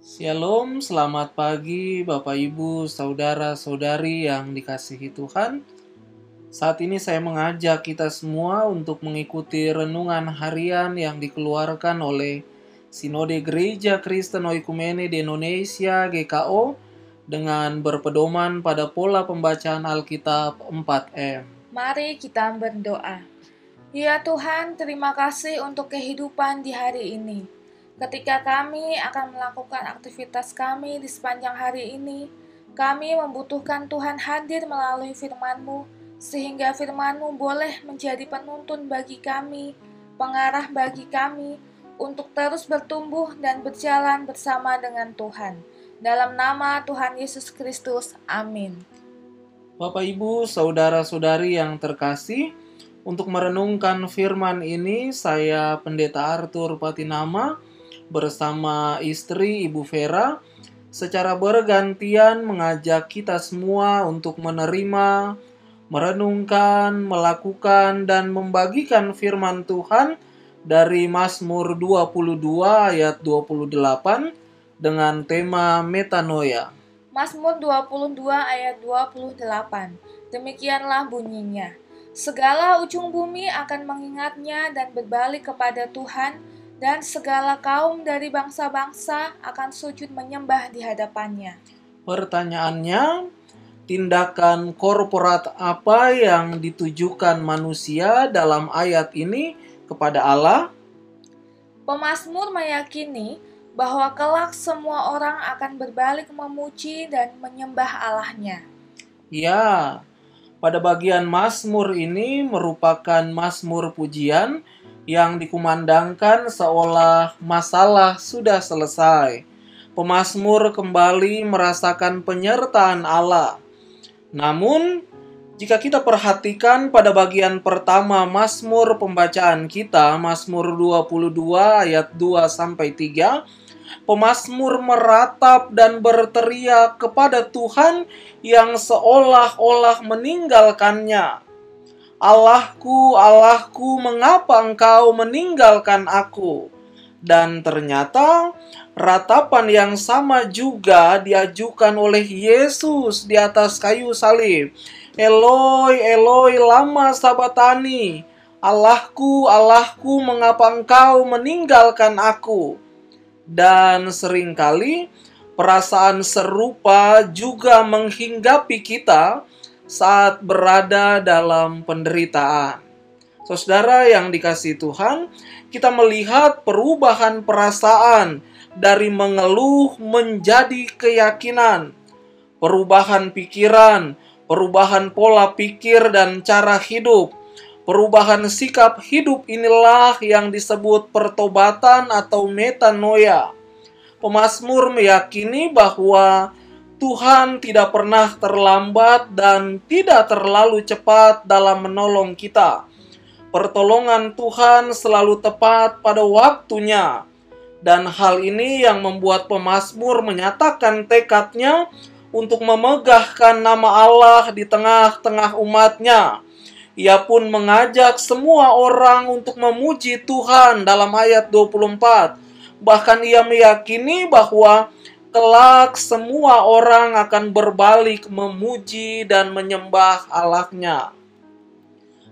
Shalom, selamat pagi Bapak Ibu, saudara-saudari yang dikasihi Tuhan. Saat ini saya mengajak kita semua untuk mengikuti renungan harian yang dikeluarkan oleh Sinode Gereja Kristen Oikumene di Indonesia (GKO) dengan berpedoman pada pola pembacaan Alkitab 4M. Mari kita berdoa. Ya Tuhan, terima kasih untuk kehidupan di hari ini. Ketika kami akan melakukan aktivitas kami di sepanjang hari ini, kami membutuhkan Tuhan hadir melalui firman-Mu, sehingga firman-Mu boleh menjadi penuntun bagi kami, pengarah bagi kami, untuk terus bertumbuh dan berjalan bersama dengan Tuhan. Dalam nama Tuhan Yesus Kristus, amin. Bapak Ibu, saudara-saudari yang terkasih, untuk merenungkan firman ini, saya Pendeta Arthur Patinama bersama istri Ibu Vera secara bergantian mengajak kita semua untuk menerima, merenungkan, melakukan, dan membagikan firman Tuhan dari Mazmur 22 ayat 28 dengan tema metanoia. Mazmur 22 ayat 28. Demikianlah bunyinya. Segala ujung bumi akan mengingatnya dan berbalik kepada Tuhan, dan segala kaum dari bangsa-bangsa akan sujud menyembah di hadapannya. Pertanyaannya, tindakan korporat apa yang ditujukan manusia dalam ayat ini kepada Allah? Pemazmur meyakini bahwa kelak semua orang akan berbalik memuji dan menyembah Allahnya. Ya, pada bagian Mazmur ini merupakan Mazmur pujian yang dikumandangkan seolah masalah sudah selesai. Pemazmur kembali merasakan penyertaan Allah. Namun, jika kita perhatikan pada bagian pertama Mazmur pembacaan kita, Mazmur 22 ayat 2-3, pemazmur meratap dan berteriak kepada Tuhan yang seolah-olah meninggalkannya. Allahku, Allahku, mengapa engkau meninggalkan aku? Dan ternyata ratapan yang sama juga diajukan oleh Yesus di atas kayu salib. Eloi, Eloi, lama sabatani. Allahku, Allahku, mengapa engkau meninggalkan aku? Dan seringkali perasaan serupa juga menghinggapi kita saat berada dalam penderitaan. Saudara yang dikasihi Tuhan, kita melihat perubahan perasaan dari mengeluh menjadi keyakinan, perubahan pikiran, perubahan pola pikir dan cara hidup, perubahan sikap hidup inilah yang disebut pertobatan atau metanoia. Pemazmur meyakini bahwa Tuhan tidak pernah terlambat dan tidak terlalu cepat dalam menolong kita. Pertolongan Tuhan selalu tepat pada waktunya. Dan hal ini yang membuat pemazmur menyatakan tekadnya untuk memegahkan nama Allah di tengah-tengah umatnya. Ia pun mengajak semua orang untuk memuji Tuhan dalam ayat 24. Bahkan ia meyakini bahwa kelak semua orang akan berbalik memuji dan menyembah Allahnya.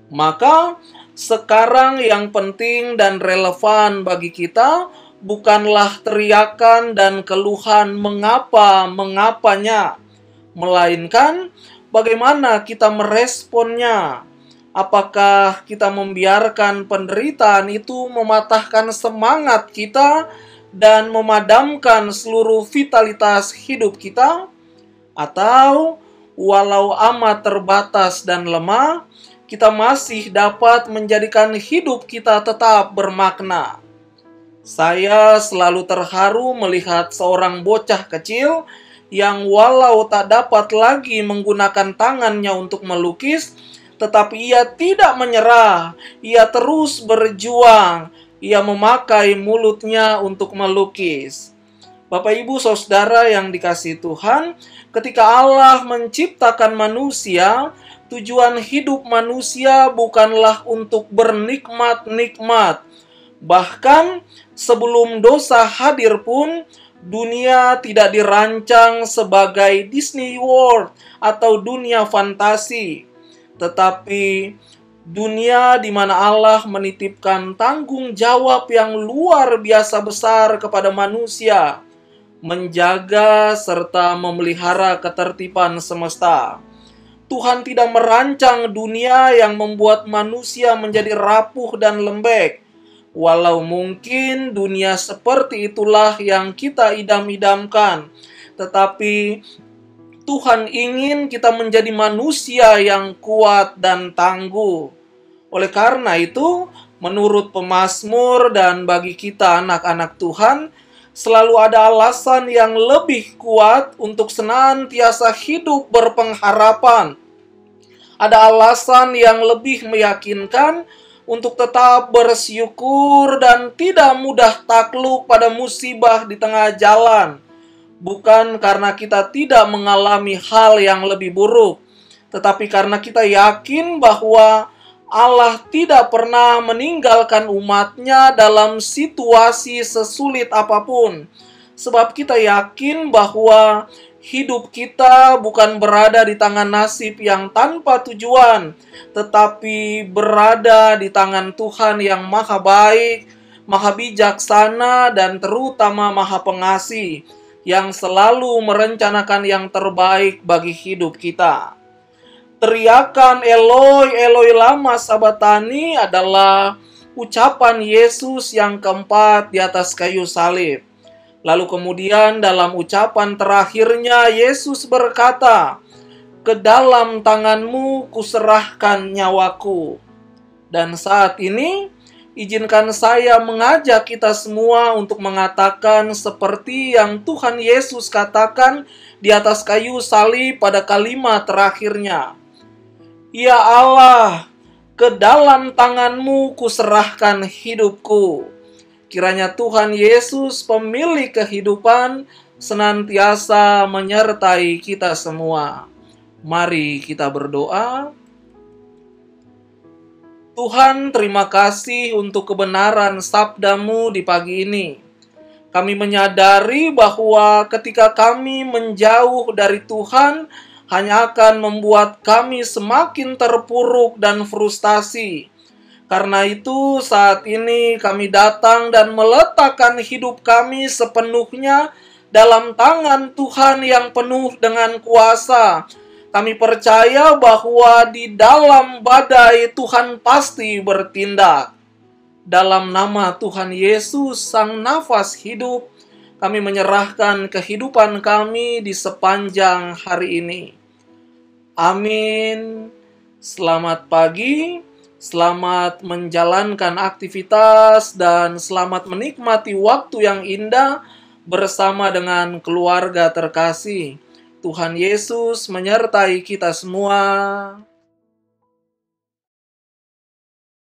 Maka sekarang yang penting dan relevan bagi kita bukanlah teriakan dan keluhan mengapanya, melainkan bagaimana kita meresponnya. Apakah kita membiarkan penderitaan itu mematahkan semangat kita dan memadamkan seluruh vitalitas hidup kita? Atau walau amat terbatas dan lemah, kita masih dapat menjadikan hidup kita tetap bermakna? Saya selalu terharu melihat seorang bocah kecil yang walau tak dapat lagi menggunakan tangannya untuk melukis, tetapi ia tidak menyerah, ia terus berjuang. Ia memakai mulutnya untuk melukis. Bapak, Ibu, Saudara yang dikasihi Tuhan, ketika Allah menciptakan manusia, tujuan hidup manusia bukanlah untuk bernikmat-nikmat. Bahkan sebelum dosa hadir pun, Dunia tidak dirancang sebagai Disney World atau dunia fantasi, tetapi dunia di mana Allah menitipkan tanggung jawab yang luar biasa besar kepada manusia, menjaga serta memelihara ketertiban semesta. Tuhan tidak merancang dunia yang membuat manusia menjadi rapuh dan lembek. Walau mungkin dunia seperti itulah yang kita idam-idamkan, tetapi Tuhan ingin kita menjadi manusia yang kuat dan tangguh. Oleh karena itu, menurut pemazmur dan bagi kita anak-anak Tuhan, selalu ada alasan yang lebih kuat untuk senantiasa hidup berpengharapan. Ada alasan yang lebih meyakinkan untuk tetap bersyukur dan tidak mudah takluk pada musibah di tengah jalan. Bukan karena kita tidak mengalami hal yang lebih buruk, tetapi karena kita yakin bahwa Allah tidak pernah meninggalkan umatnya dalam situasi sesulit apapun. Sebab kita yakin bahwa hidup kita bukan berada di tangan nasib yang tanpa tujuan, tetapi berada di tangan Tuhan yang maha baik, maha bijaksana, dan terutama maha pengasih, yang selalu merencanakan yang terbaik bagi hidup kita. Teriakan Eloi, Eloi lama sabatani adalah ucapan Yesus yang keempat di atas kayu salib. Lalu kemudian dalam ucapan terakhirnya Yesus berkata, "Ke dalam tanganmu kuserahkan nyawaku." Dan saat ini izinkan saya mengajak kita semua untuk mengatakan seperti yang Tuhan Yesus katakan di atas kayu salib pada kalimat terakhirnya. "Ya Allah, ke dalam tanganmu kuserahkan hidupku." Kiranya Tuhan Yesus, pemilik kehidupan, senantiasa menyertai kita semua. Mari kita berdoa. Tuhan, terima kasih untuk kebenaran sabda-Mu di pagi ini. Kami menyadari bahwa ketika kami menjauh dari Tuhan, hanya akan membuat kami semakin terpuruk dan frustasi. Karena itu saat ini kami datang dan meletakkan hidup kami sepenuhnya dalam tangan Tuhan yang penuh dengan kuasa. Kami percaya bahwa di dalam badai Tuhan pasti bertindak. Dalam nama Tuhan Yesus, Sang Nafas Hidup, kami menyerahkan kehidupan kami di sepanjang hari ini. Amin. Selamat pagi. Selamat menjalankan aktivitas dan selamat menikmati waktu yang indah bersama dengan keluarga terkasih. Tuhan Yesus menyertai kita semua.